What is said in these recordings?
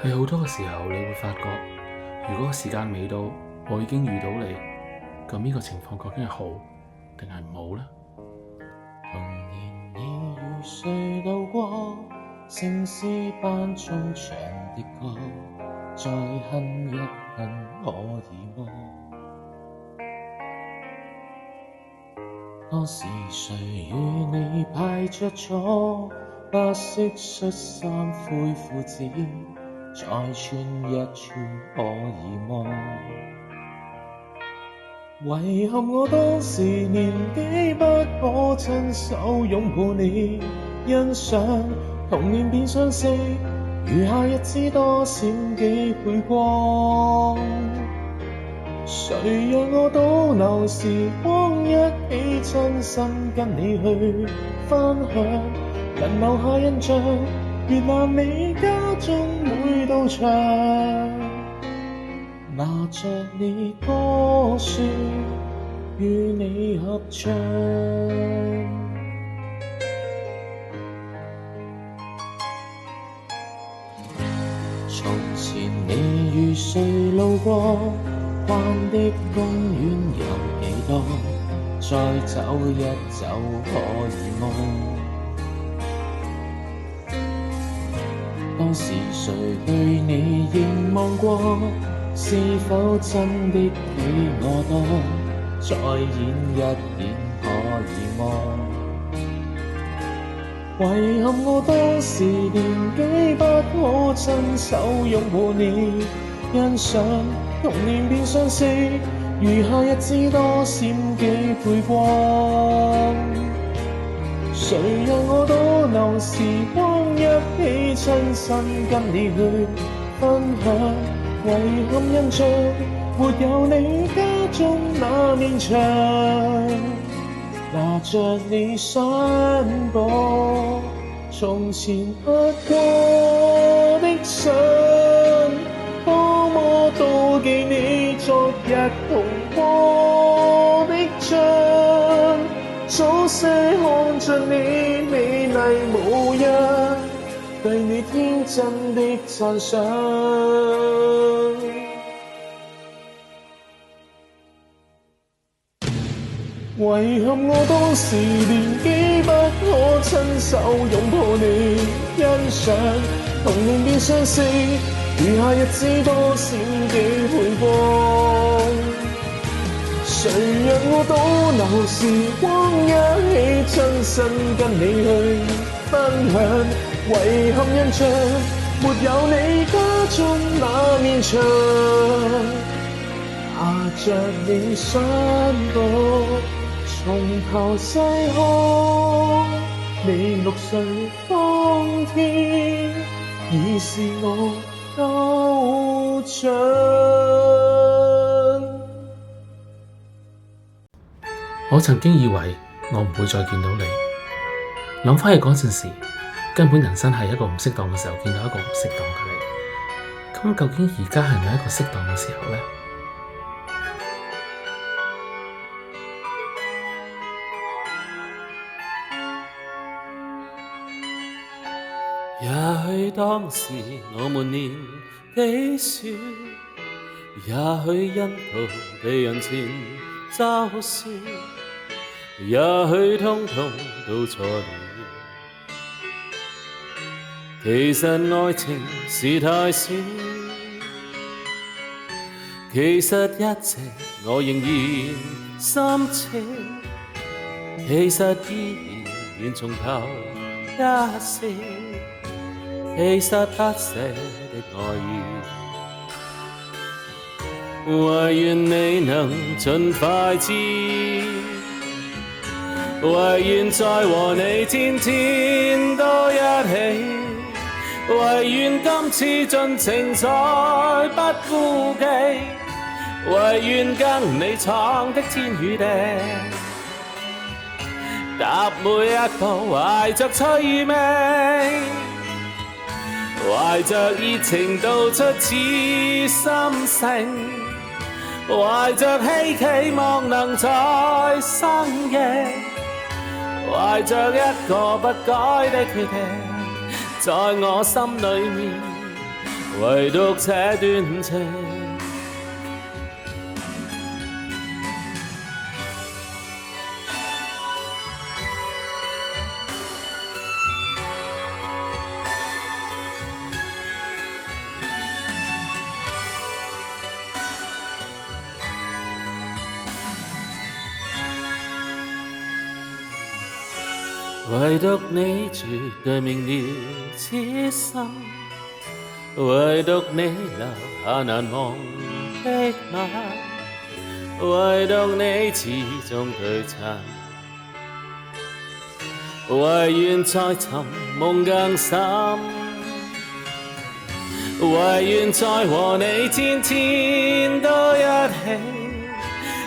喺好多嘅時候，你會發覺，如果時間未到，我已經遇到你，咁呢個情況究竟係好定係唔好呢？童年已如誰路過，聖詩班中唱的歌，再哼一哼我已忘。當時誰與你排着坐，白色恤衫灰褲子，再穿一穿我已忘。遺憾我當時年紀不可親手擁抱你，欣賞童年變相識，餘下日子多閃幾倍光。誰讓我倒流時光，一起親身跟你去分享，能留下印象，越南你家中每道牆，拿着你歌書與你合唱。從前你與誰路過，逛的公園有幾多，再走一走可以麼？當時誰對你凝望過，是否真的比我多？再演一演可以麼？遺憾我當時年紀不可親手擁抱你，欣賞童年變相識，餘下日子多閃幾倍光。誰讓我倒流時光，一起親身跟你去分享，遺憾印象沒有你家中那面牆，拿着你相簿，從前拍過的相，多麼妒忌你昨日同過的像，早些看着你美麗模樣，對你天真的讚賞。遺憾我當時年紀不可親手擁抱你，欣賞童年變相識，餘下日子多閃幾倍光。誰讓我倒流時光，一起親身跟你去分享，遺憾印象沒有你家中那面牆，拿着你相簿從頭細看，你6歲當天已是我偶像。我曾經以為我唔會再見到你，諗返起嗰陣時，根本人生係一個唔適當嘅時候見到一個唔適當嘅你。咁究竟而家係咪一個適當嘅時候呢？也許當時我們年紀小，也許因逃避人前嘲笑，也許通通都錯了。其實愛情是太少，其實一直我仍然心情，其實依然願從頭一試，其實不捨的愛意，唯願你能盡快知，唯願再和你天天都一起，唯願今次盡情再不顧忌，唯願跟你闖的天與地，踏每一步懷着趣味，懷着熱情道出此心聲，懷着希望能再生嘅，懷着一個不改的決定，在我心裏面唯獨這段情。唯獨你絕對明了此心，唯獨你留下難忘的吻，唯獨你始終對襯，唯願再尋夢更深，唯願再和你天天都一起，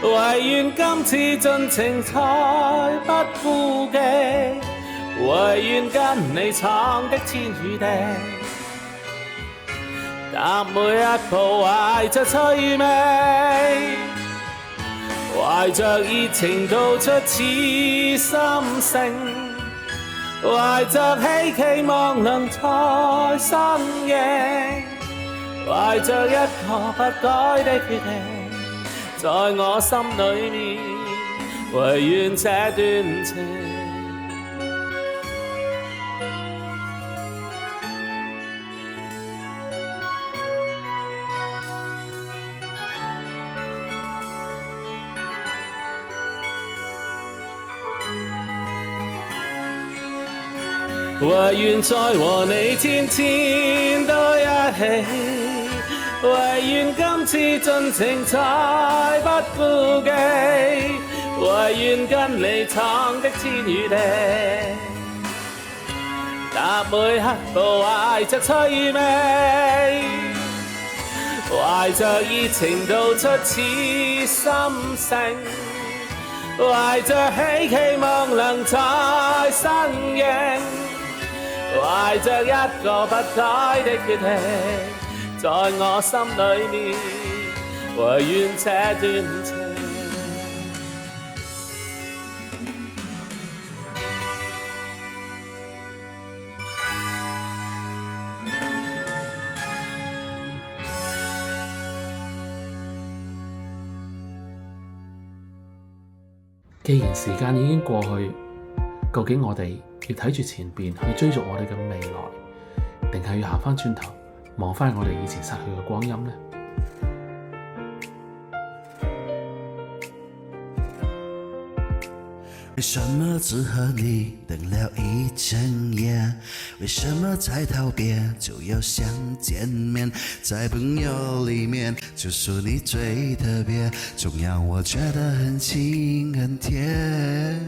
唯願今次盡情才不顧忌，唯願跟你闖的天與地，踏每一步懷着趣味，懷着熱情道出此心聲，懷着希冀望能再相認，懷着一個不改的決定，在我心裏面，唯願這段情。唯願再和你天天都一起，唯願今次盡情才不顧忌，唯願跟你闖的天與地，踏每一步懷着趣味，懷着熱情道出此心聲，懷着希冀望能再相認，懷着一個不改的決定，在我心裏面，唯願這段情。既然時間已經過去，究竟我哋要睇住前邊去追逐我哋嘅未來，定係要行返轉頭望返我哋以前逝去嘅光陰呢？為什麼只和你等了一整夜？為什麼才道別就要想見面？在朋友裏面就屬你最特別，總讓我覺得很親很甜。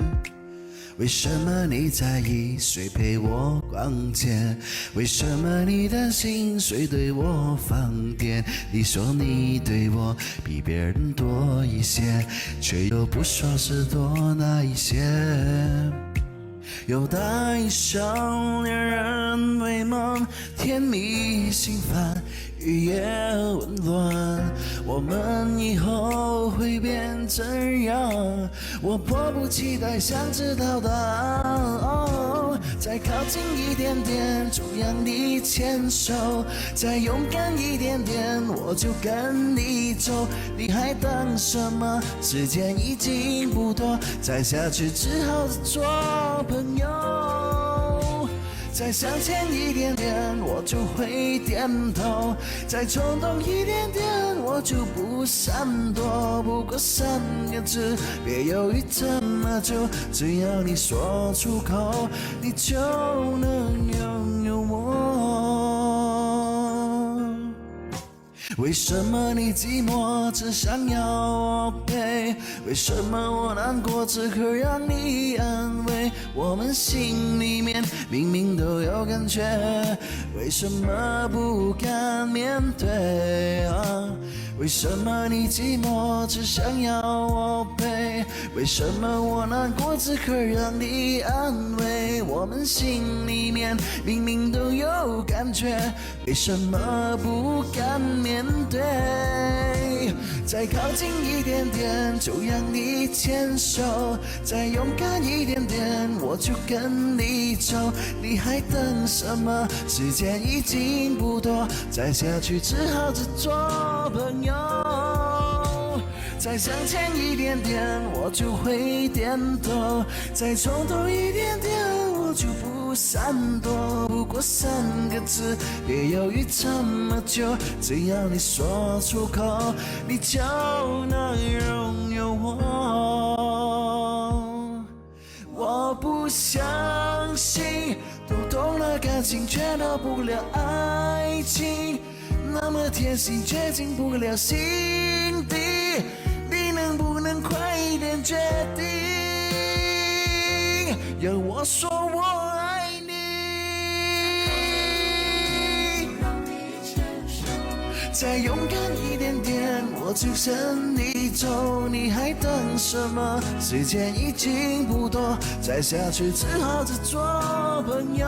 為什麼你在意誰陪我逛街？為什麼你擔心誰對我放電？你說你對我比別人多一些，卻又不說是多那一些。有帶上戀人未夢，甜蜜心煩，雨夜溫暖，我們以後會變怎樣？我迫不及待想知道答案。哦，再靠近一點點，就讓你牽手，再勇敢一點點，我就跟你走。你還等什麼？時間已經不多，再下去只好做朋友。再向前一點點，我就會點頭；再衝動一點點，我就不閃躲。不過三個字，別猶豫這麼久，只要你說出口，你就能擁有我。為什麼你寂寞只想要我陪？為什麼我難過只可讓你安慰？我們心裡面明明都有感覺，為什麼不敢面對？為什麼你寂寞只想要我陪？為什麼我難過只可讓你安慰？我們心裡面明明都有感覺，為什麼不敢面面对。再靠近一点点，就让你牵手；再勇敢一点点，我就跟你走。你还等什么？时间已经不多，再下去只好只做朋友。再向前一点点，我就会点头；再冲动一点点，我就不闪躲。不过3个字，别犹豫这么久，只要你说出口，你就能拥有我。我不相信，都懂了感情，却到不了爱情，那么贴心却进不了心底。你能不能快一点决定，让我说我爱你？再勇敢一点点，我就跟你走。你还等什么？时间已经不多，再下去只好只做朋友。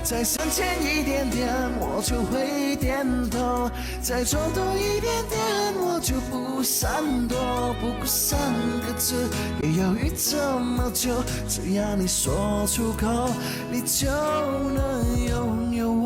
再向前一点点，我就会点头；再冲动一点点，我就不闪躲。不过3个字，别犹豫这么久，只要你说出口，你就能拥有我。